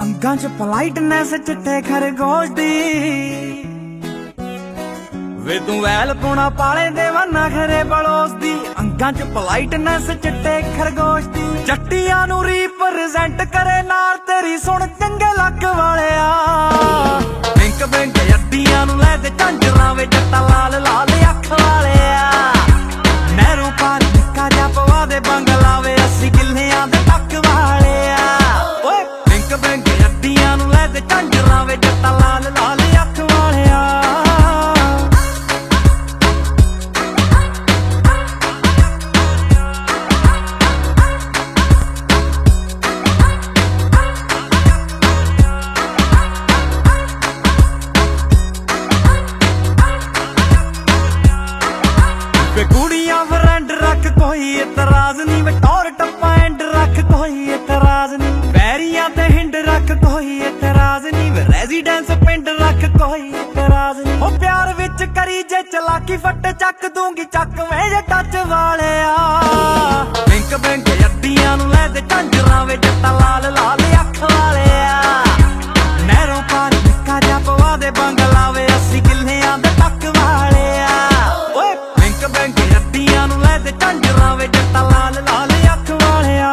ਅੰਗਾਂ 'ਚ ਪਲਾਈਟਨੈਸ ਚਿੱਟੇ ਖਰਗੋਸ਼ ਦੀ ਵੇ ਤੂੰ ਵੈਲ ਪੁਣਾ ਪਾਲੇ ਦੇਵਾ ਨਖਰੇ ਬਲੋਸਦੀ ਅੰਗਾਂ 'ਚ ਪਲਾਈਟਨੈਸ ਚਿੱਟੇ ਖਰਗੋਸ਼ ਦੀ ਜੱਟੀਆਂ ਨੂੰ ਰੀਪ੍ਰੈਜ਼ੈਂਟ ਕਰੇ ਨਾਲ ਤੇਰੀ ਸੁਣ ਚੰਗੇ ਲੱਕ ਵਾਲਿਆ ਬਿੰਕ ਬਿੰਕ ਅੱਡੀਆਂ ਨੂੰ ਲੈ ਦੇ ਝਾਂਜਰਾਂ ਵੇ ਜੱਟਾ ਲਾਲ ਲਾਲ ਅੱਖ ਵਾਲਿਆ ਨਹਿਰੂ ਪਾਰ ਨਿੱਕਾ ਜਿਹਾ ਪਵਾ ਦੇ ਬੰਗਲਾ ਵੇ 80 ਕਿੱਲਿਆਂ ਦੇ ਟੱਕ ਵਾਲਿਆ ਓਏ ਬਿੰਕ ਬਿੰਕ ਅੱਡੀਆਂ ਨੂੰ ਲੈ ਦੇ ਝਾਂਜਰਾਂ ਵੇ ਜੱਟਾ ਲਾਲ ਲਾਲ ਅੱਖ ਵਾਲਿਆ ਵੇ ਕੁੜੀਆਂ ਫਰੈਂਡ ਰੱਖ ਕੋਈ ਇਤਰਾਜ਼ ਨਹੀਂ ਵੇ ਟੌਰ ਟੱਪਾ ਐਂਡ ਰੱਖ ਕੋਈ ਇਤਰਾਜ਼ ਨਹੀਂ ਪੈਰੀਆਂ ਤੇ ਹਿੰਡ ਰੱਖ ਕੋਈ ਇਤਰਾਜ਼ ਨਹੀਂ ਵੇ ਰੈਜ਼ੀਡੈਂਸ ਪਿੰਡ ਰੱਖ ਕੋਈ ਇਤਰਾਜ਼ ਨਹੀਂ ਉਹ ਪਿਆਰ ਵਿੱਚ ਕਰੀ ਜੇ ਚਲਾਕੀ ਫੱਟ ਚੱਕ ਦੂੰਗੀ ਚੱਕ ਵੇ ਜੇ ਟੱਚ ਵਾਲਿਆ ਬਿੰਕ ਬਿੰਕ ਅੱਡੀਆਂ ਨੂੰ ਲੈ ਦੇ ਝਾਂਜਰਾਂ ਵੇ ਜੱਟਾ ਲਾਲ ਲਾਲ ਅੱਖ ਵਾਲਿਆ ਨਹਿਰੂ ਪਾਰ ਨਿੱਕਾ ਜਿਹਾ ਪਵਾ ਦੇ ਬੰਗਲਾ ਵੇ 80 ਕਿੱਲਿਆਂ ਦੇ ਟੱਕ ਵਾਲਿਆ ਓਏ ਬਿੰਕ ਬਿੰਕ ਅੱਡੀਆਂ ਨੂੰ ਲੈ ਦੇ ਝਾਂਜਰਾਂ ਵੇ ਜੱਟਾ ਲਾਲ ਲਾਲ ਅੱਖ ਵਾਲਿਆ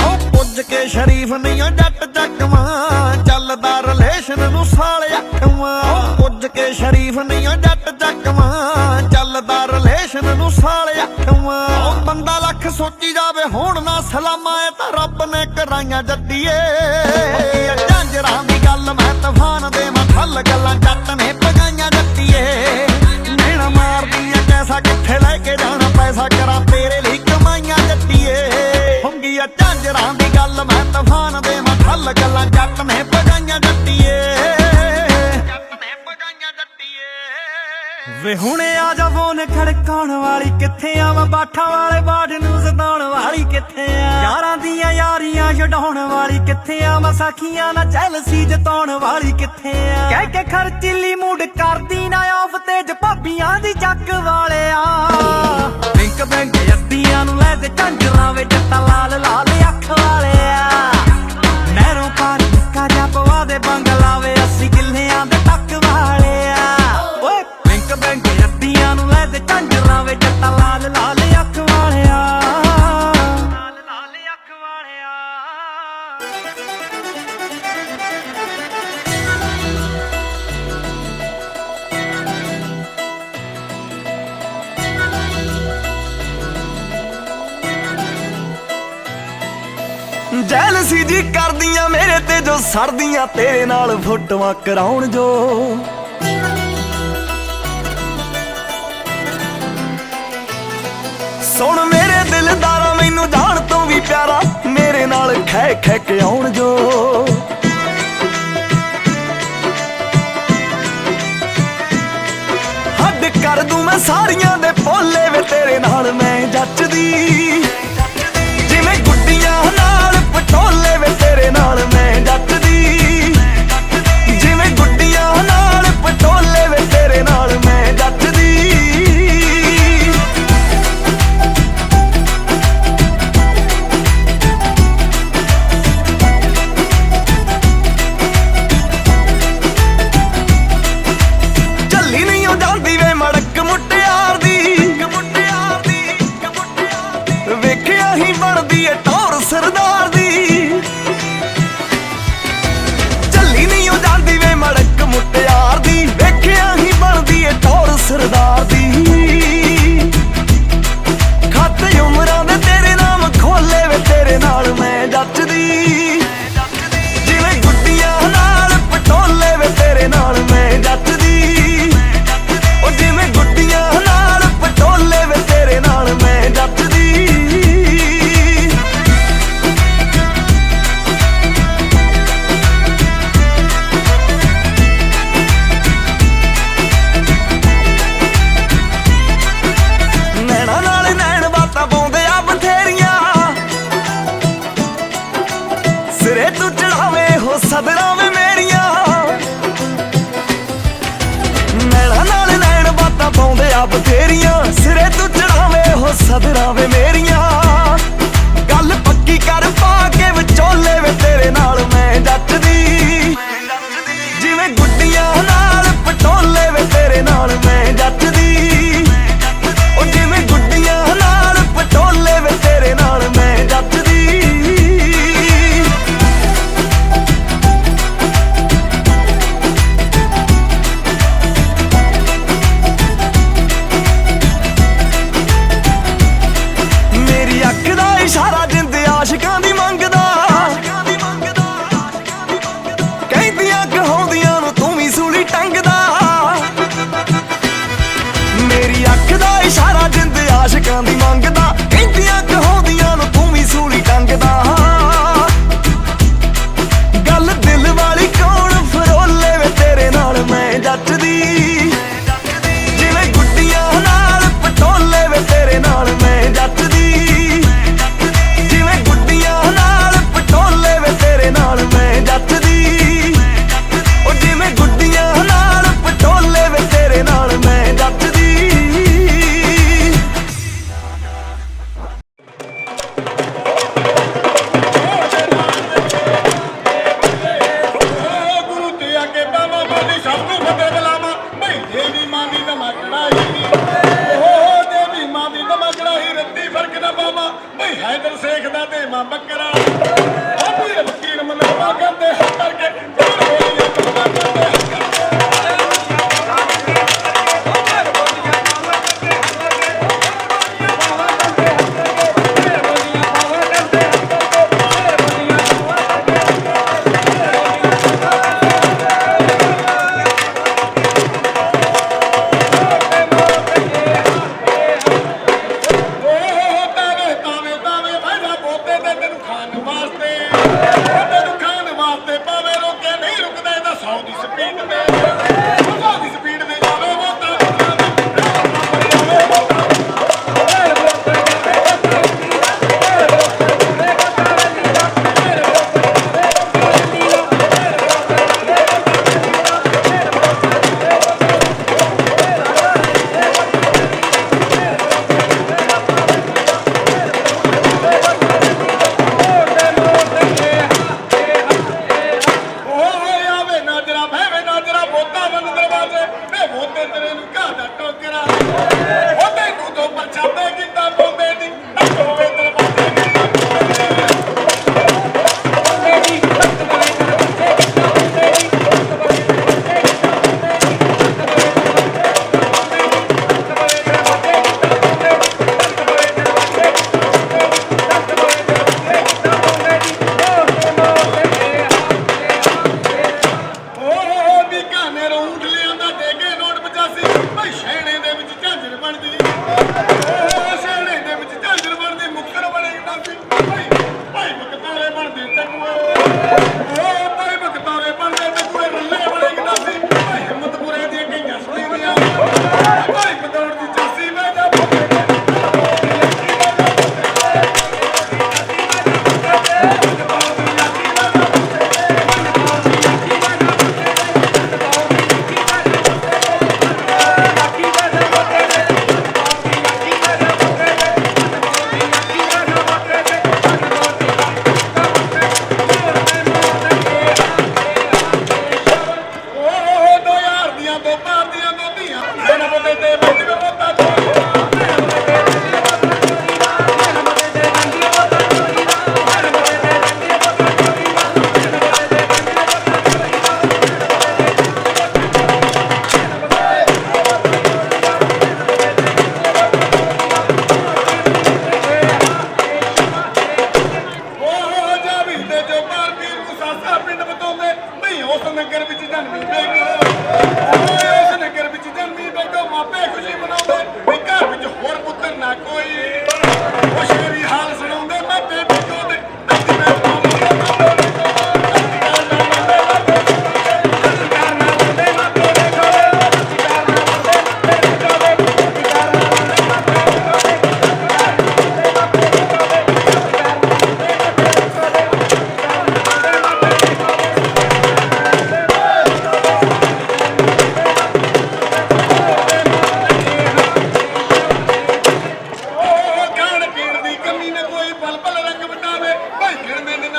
ਉਹ ਪੁੱਜ ਕੇ ਸ਼ਰੀਫ ਨਹੀਂ ਓ ਜੱਟ ਚੱਕਵਾਂ ਚੱਲਦਾ ਰਿਲੇਸ਼ਨ ਨੂੰ ਸਾਲਿਆ ਖਵਾਂ ਉਹ ਪੁੱਜ ਕੇ ਸ਼ਰੀਫ ਨਹੀਂ ਓ ਜੱਟ ਚੱਕਵਾਂ ਚੱਲਦਾ ਰਿਲੇਸ਼ਨ ਨੂੰ ਸਾਲਿਆ ਖਵਾਂ ਉਹ ਬੰਦਾ ਲੱਖ ਸੋਚੀ ਜਾਵੇ ਹੁਣ ਨਾ ਸਲਾਮਾਂ ਇਹ ਤਾਂ ਰੱਬ ਨੇ ਕਰਾਈਆਂ ਜੱਟੀਏ ਝਾਂਜਰਾਂ ਦੀ ਗੱਲ ਮੈਂ ਤੂਫਾਨ ਦੇ ਮੱਠਲ ਗੱਲਾਂ ਜੱਟ ਨੇ ਪਗਾਈਆਂ ਜੱਟੀਏ ਨੈਣਾ ਮਾਰਦੀ ਐ ਕੈਸਾ ਕਿੱਥੇ ਲੈ ਕੇ ਜਾਣਾ ਪੈਸਾ ਕਰਾਂ ਤੇਰੇ ਲਈ ਕਮਾਈਆਂ ਜੱਟੀਏ ਹੁੰਗੀ ਆ ਝਾਂਜਰਾਂ ਦੀ ਗੱਲ ਮੈਂ ਤੂਫਾਨ ਦੇ ਮੱਠਲ ਗੱਲਾਂ ਜੱਟ ਨੇ ਪਗਾਈਆਂ ਜੱਟੀਏ ਵੇ ਹੁਣੇ ਆ ਜਾ ਫੋਨ ਖੜਕਾਉਣ ਵਾਲੀ ਕਿੱਥੇ ਆ ਮੈਂ ਬਾਠਾਂ ਵਾਲੇ ਬਾਠ ਨੂੰ ਸਤਾਉਣ ਵਾਲੀ ਕਿੱਥੇ ਆ ਯਾਰਾਂ ਦੀਆਂ ਯਾਰੀਆਂ ਛਡਾਉਣ ਵਾਲੀ ਕਿੱਥੇ ਆ ਮੈਂ ਸਾਖੀਆਂ ਨਾਲ ਜੈਲਸੀ ਜਤਾਉਣ ਵਾਲੀ ਕਿੱਥੇ ਆ ਕਹਿ ਕੇ ਖਰਚੀਲੀ ਮੂਡ ਕਰਦੀ ਨਾ ਆਫ ਤੇਜ ਭਾਬੀਆਂ ਦੀ ਚੱਕ ਵਾਲਿਆ ਬਿੰਕ ਬਿੰਕ ਅੱਡੀਆਂ ਨੂੰ ਲੈ ਦੇ ਝਾਂਜਰਾਂ ਵੇ ਜੱਟਾ ਲਾਲ ਲਾਲ ਅੱਖ ਵਾਲਿਆ ਨਹਿਰੂ ਪਾਰ ਨਿੱਕਾ ਜਿਹਾ ਪਵਾ ਦੇ ਬੰਗਲਾ ਵੇ 80 ਕਿੱਲਿਆਂ ਦੇ ਟੱਕ ਵਾਲਿਆ ਓਏ ਬਿੰਕ ਬਿੰਕ ਅੱਡੀਆਂ ਨੂੰ ਲੈ ਦੇ ਝਾਂਜਰਾਂ ਵੇ ਜੱਟਾ ਲਾਲ ਲਾਲ ਅੱਖ ਵਾਲਿਆ ਲਾਲ ਲਾਲ ਅੱਖ ਵਾਲਿਆ ਜੈਲਸੀ ਜੀ ਕਰਦੀਆਂ ਮੇਰੇ ਤੇ ਜੋ ਸੜਦੀਆਂ ਤੇਰੇ ਨਾਲ ਫੋਟੋਆਂ ਕਰਾਉਣ ਜੋ ਸੁਣ ਮੇਰੇ ਦਿਲਦਾਰਾ ਮੈਨੂੰ ਜਾਣ ਤੋਂ ਵੀ ਪਿਆਰਾ ਮੇਰੇ ਨਾਲ ਖੈ ਖੈ ਕੇ ਆਉਣ ਜੋ ਹੱਦ ਕਰ ਦੂੰ ਮੈਂ ਸਾਰੀਆਂ ਦੇ ਭੋਲੇ ਵੇ ਤੇਰੇ ਨਾਲ ਮੈਂ ਜੱਚਦੀ ਜਿਵੇਂ ਗੁੱਡੀਆਂ ਨਾਲ ਪਟੋਲੇ ਵੇ ਤੇਰੇ ਨਾਲ ਮੈਂ ਜੱਟਦੀ ਜਿਵੇਂ ਗੁੱਡੀਆਂ ਨਾਲ ਪਟੋਲੇ ਵੇ ਤੇਰੇ ਨਾਲ ਮੈਂ ਜੱਟਦੀ ਚੱਲੀ ਨਹੀਂ ਉਹ ਜਾਂਦੀ ਵੇ ਮੜਕ ਮੁਟਿਆਰ ਦੀ ਵੇਖਿਆ ਹੀ ਬਣਦੀ ਏ ਟੌਰ ਸਰਦਾਰ ਦੀ ਚੱਲੀ ਨਹੀਂ ਉਹ ਜਾਂਦੀ ਵੇ ਮੜਕ ਮੁਟਿਆਰ ਦੀ ਵੇਖਿਆ ਹੀ ਬਣਦੀ ਏ ਟੌਰ ਸਰਦਾਰ ਦੀ ਖਾਤੇ ਉਮਰਾਂ ਦੇ ਤੇਰੇ ਨਾਮ ਖੋਲੇ ਵੇ ਤੇਰੇ ਨਾਲ ਮੈਂ ਜੱਚਦੀ ਜਿਵੇਂ ਗੁੱਡੀਆਂ ਨਾਲ ਪਟੋਲੇ ਵੇ ਤੇਰੇ ਨਾਲ ਮੈਂ ਜੱਚਦੀ ਉਹ ਜਿਵੇਂ ਗੁੱਡੀਆਂ ਨਾਲ ਪਟੋਲੇ ਵੇ ਤੇਰੇ ਨਾਲ ਮੈਂ ਜੱਚਦੀ ਚਾਦਰਾਂ ਵੇ ਮੇਰੀਆਂ ਗੱਲ ਪੱਕੀ ਕਰ ਪਾ ਕੇ ਵਿਚੋਲੇ ਵੇ ਤੇਰੇ ਨਾਲ ਮੈਂ ਜੱਟਦੀ ਜਿਵੇਂ ਗੁੱਡੀਆਂ ਨਾਲ ਪਟੋਲੇ ਵੇ ਤੇਰੇ ਨਾਲ ਮੈਂ ਜੱਟਦੀ ਉਹ ਜਿਵੇਂ ਗੁੱਡੀਆਂ ਨਾਲ ਪਟੋਲੇ ਵੇ ਤੇਰੇ ਨਾਲ ਮੈਂ ਜੱਟਦੀ ਮੇਰੀ ਅੱਖ ਦਾ ਇਸ਼ਾਰਾ ਜਿੰਦ ਆਸ਼ਿਕਾਂ ਦੀ ਮੰਗਦਾ ਕਹਿੰਦੀਆਂ ਕਹਾਉਂਦੀਆਂ ਨੂੰ ਤੂੰ ਵੀ ਸੂਲੀ ਟੰਗਦਾ ਮੇਰੀ ਅੱਖ ਦਾ ਇਸ਼ਾਰਾ ਜਿੰਦ ਆਸ਼ਿਕਾਂ ਦੀ ਮੰਗਦਾ ਕਹਿੰਦੀਆਂ ਕਹਾਉਂਦੀਆਂ ਨੂੰ ਤੂੰ ਵੀ ਸੂਲੀ ਟੰਗਦਾ ਗੱਲ ਦਿਲ ਵਾਲੀ ਕੌਣ ਫਰੋਲੇ ਵੇ ਤੇਰੇ ਨਾਲ ਮੈਂ ਜੱਟਦੀ ਜਿਵੇਂ ਗੁੱਡੀਆਂ ਨਾਲ ਪਟੋਲੇ ਵੇ ਤੇਰੇ ਨਾਲ ਮੈਂ ਜੱਟਦੀ ਜਿਵੇਂ ਗੁੱਡੀਆਂ ਨਾਲ ਪਟੋਲੇ ਵੇ ਤੇਰੇ ਨਾਲ ਮੈਂ ਜੱਟਦੀ ਉਹ ਜਿਵੇਂ ਗੁੱਡੀਆਂ ਨਾਲ ਪਟੋਲੇ ਵੇ ਤੇਰੇ ਨਾਲ ਮੈਂ ਜੱਟਦੀ ਗੁਰੂ ਤੇ ਅੱਗੇ ਬਾਵਾ ਬੋਲੀ ਸਭ ਨੂੰ ਫਤਿਹ ਬੁਲਾਵਾ ਬਈ ਦੇਵੀ ਮਾਂ ਦੀ ਦਮਾ ਚੜਾਈ ਓ ਦੇਵੀ ਮਾਂ ਦੀ ਦਮਾ ਚੜਾਈ ਰੱਤੀ ਫਰਕ ਨਾ ਪਾਵਾ ਬਈ ਹੈਦਰ ਸੇਖ ਦਾ ਤੇ ਮਾਂ ਬੱਕਰਾ ਆਪੇ ਵਕੀਲ ਮਨਾਵਾ ਕਹਿੰਦੇ ਹੱਥ ਕਰਕੇ ਜੋੜ ਹੋਈਆਂ ਤੁਮਾਂ ਕਰਦੇ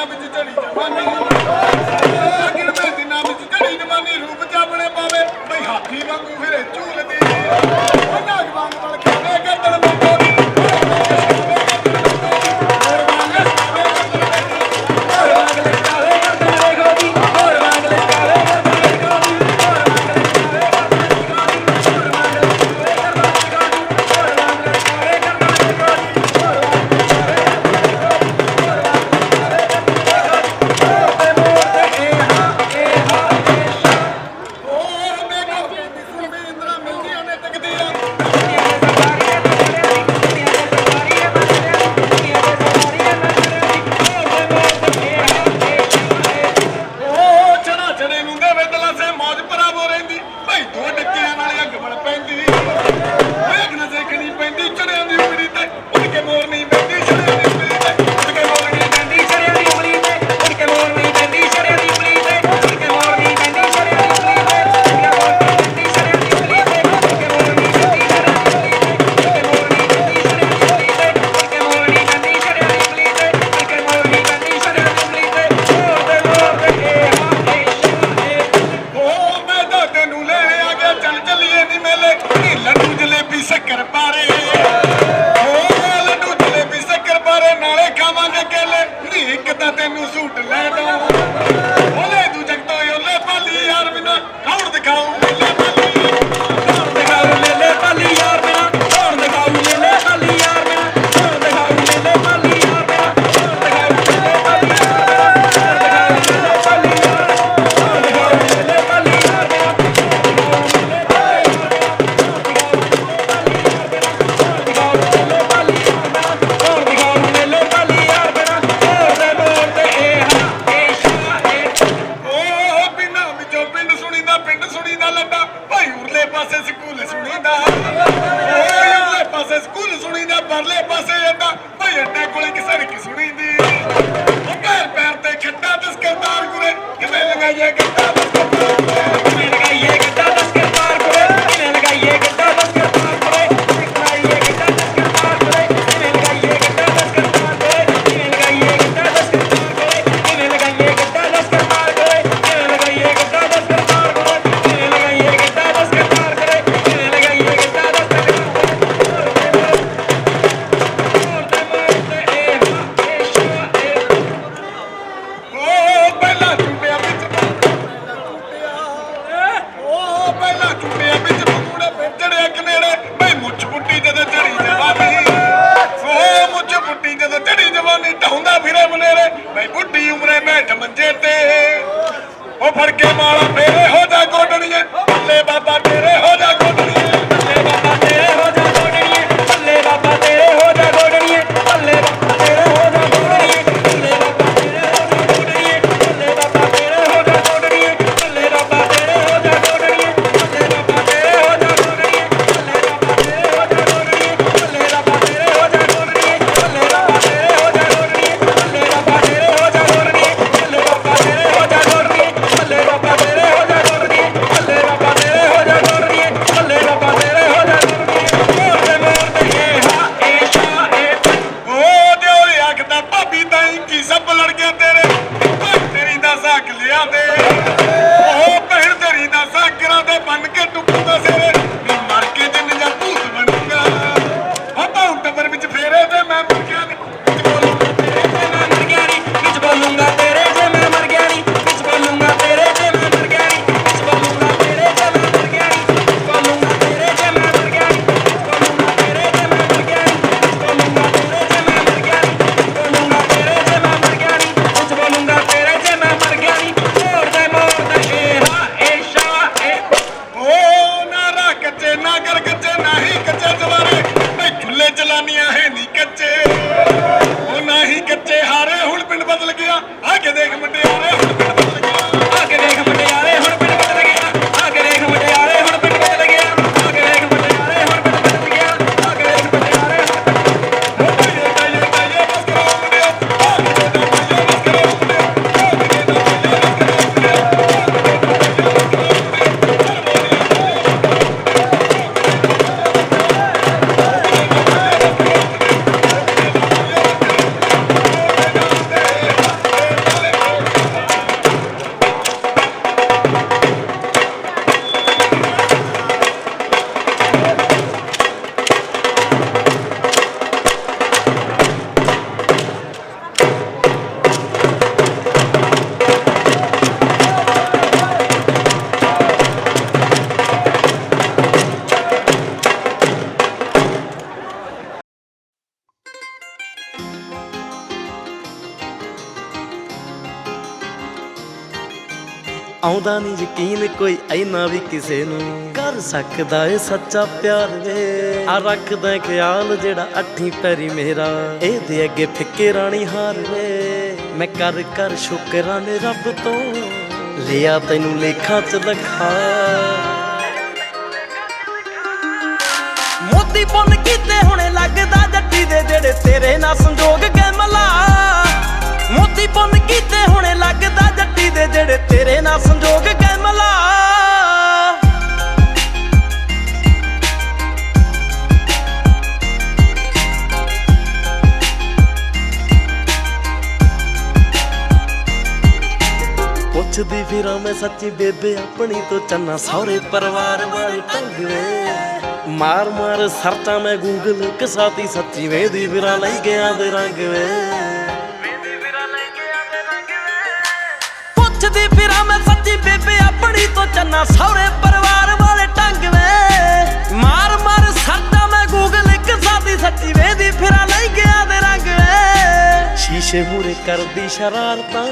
ਦਿਨਾਂ ਵਿੱਚ ਝੜੀ ਜਵਾਨੀ ਗਿਣਵੇਂ ਦਿਨਾਂ ਵਿੱਚ ਝੜੀ ਜਵਾਨੀ ਰੂਪ ਚਾਪਣੇ ਪਾਵੇ ਬਈ ਹਾਥੀ ਵਾਂਗੂ ਫਿਰੇ ਝੂਲਦੀ ਉਹਨਾਂ ਜਵਾਨ ਬਲ ਖਾਵੇ ਗੱਦੜ ਮੰਗੋਰੀ ਆਉਂਦਾ ਨਹੀਂ ਯਕੀਨ ਕੋਈ ਐਨਾ ਵੀ ਕਿਸੇ ਨੂੰ ਕਰ ਸਕਦਾ ਏ ਸੱਚਾ ਪਿਆਰ ਵੇ ਆ ਰੱਖਦਾ ਖਿਆਲ ਜਿਹੜਾ ਅੱਠੀ ਪੈਰੀ ਮੇਰਾ ਇਹਦੇ ਅੱਗੇ ਫਿੱਕੇ ਰਾਣੀ ਹਾਰ ਵੇ ਮੈਂ ਕਰ ਕਰ ਸ਼ੁਕਰਾਂ ਨੇ ਰੱਬ ਤੋਂ ਲਿਆ ਤੈਨੂੰ ਲੇਖਾਂ ਚ ਲਖਾ ਮੋਤੀ ਪੁੰਨ ਕੀਤੇ ਹੁਣੇ ਲੱਗਦਾ ਜੱਟੀ ਦੇ ਜਿਹੜੇ ਤੇਰੇ ਨਾਲ ਸੰਜੋਗ ਗਏ ਮਲਾ ਮੋਤੀ ਪੁੰਨ ਕੀਤੇ ਹੁਣੇ ਲੱਗਦਾ ਜੱਟੀ ਦੇ ਜਿਹੜੇ ਤੇਰੇ ਨਾਲ ਸੰਜੋਗ ਗਏ ਮਲਾ ਪੁੱਛਦੀ ਫਿਰਾਂ ਮੈਂ ਸੱਚੀ ਬੇਬੇ ਆਪਣੀ ਤੋਂ ਚੰਨਾ ਸਹੁਰੇ ਪਰਿਵਾਰ ਵਾਲੇ ਟੰਗਵੇ ਮਾਰ ਮਾਰ ਸਰਚਾਂ ਮੈਂ ਗੂਗਲ ਕਸਾਤੀ ਸੱਚੀ ਵੇਦੀ ਫਿਰਾਂ ਲਈ ਗਿਆ ਦੇ ਰੰਗ ਵੇ ਪੁੱਛਦੀ ਫਿਰਾਂ ਮੈਂ ਸੱਚੀ ਬੇਬੇ ਆਪਣੀ ਤੋਂ ਚੰਨਾ ਸਹੁਰੇ ਪਰਿਵਾਰ ਵਾਲੇ ਟੰਗਵੇ ਮਾਰ ਮਾਰ ਸਰਚਾਂ ਮੈਂ ਗੂਗਲ ਕਸਾਤੀ ਸੱਚੀ ਵੇਦੀ ਫਿਰਾਂ ਲਈ ਗਿਆ ਦੇ ਰੰਗ ਵੇ ਸ਼ੀਸ਼ੇ ਮੂਰੇ ਕਰਦੀ ਸ਼ਰਾਰਤਾਂ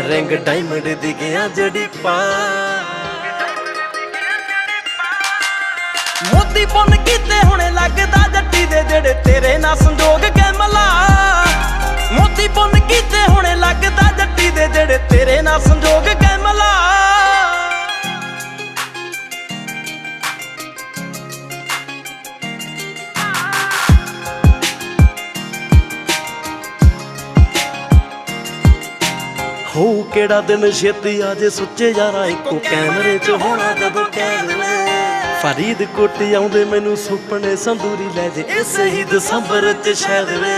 ਰਿੰਗ ਡਾਇਮੰਡ ਦੀ ਗਿਆ ਜੜੀ ਪਾ ਮੋਤੀ ਪੁੰਨ ਕੀਤੇ ਹੁਣੇ ਲੱਗਦਾ ਜੱਟੀ ਦੇ ਜਿਹੜੇ ਤੇਰੇ ਨਾਲ ਸੰਜੋਗ ਗਏ ਮਲਾ ਮੋਤੀ ਪੁੰਨ ਕੀਤੇ ਹੁਣੇ ਲੱਗਦਾ ਜੱਟੀ ਦੇ ਜਿਹੜੇ ਤੇਰੇ ਨਾਲ ਸੰਜੋਗ ਗਏ ਮਲਾ ਹੋ ਕਿਹੜਾ ਦਿਨ ਛੇਤੀ ਆ ਜੇ ਸੁੱਚੇ ਯਾਰਾ ਇੱਕੋ ਕੈਮਰੇ 'ਚ ਹੋਣਾ ਜਦੋਂ ਕੈਦ ਵੇ ਫਰੀਦਕੋਟ ਆਉਂਦੇ ਮੈਨੂੰ ਸੁਪਨੇ ਸੰਦੂਰੀ ਲੈ ਜੇ ਇਸੇ ਹੀ ਦਸੰਬਰ 'ਚ ਸ਼ਾਇਦ ਵੇ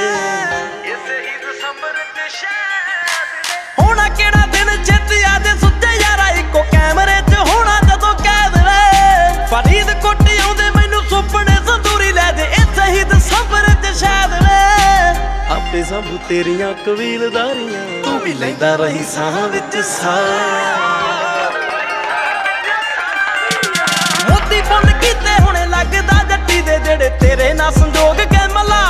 ਹੋਣਾ ਕਿਹੜਾ ਦਿਨ ਛੇਤੀ ਆ ਜੇ ਸੁੱਚੇ ਯਾਰਾ ਇੱਕੋ ਕੈਮਰੇ 'ਚ ਹੋਣਾ ਜਦੋਂ ਕੈਦ ਵੇ ਫਰੀਦਕੋਟ ਆਉਂਦੇ ਮੈਨੂੰ ਸੁਪਨੇ ਸੰਦੂਰੀ ਲੈ ਜੇ ਇਸੇ ਹੀ ਦਸੰਬਰ 'ਚ ਸ਼ਾਇਦ ਵੇ ਆਪੇ ਸੰਭੂ ਤੇਰੀਆਂ ਕਬੀਲਦਾਰੀਆਂ ਤੂੰ ਵੀ ਲੈਂਦਾ ਰਹੀ ਸਾਹਾਂ ਵਿੱਚ ਸਾਹ ਮੋਤੀ ਪੁੰਨ ਕੀਤੇ ਹੁਣੇ ਲੱਗਦਾ ਜੱਟੀ ਦੇ ਜਿਹੜੇ ਤੇਰੇ ਨਾਲ ਸੰਜੋਗ ਗਏ ਮਲਾ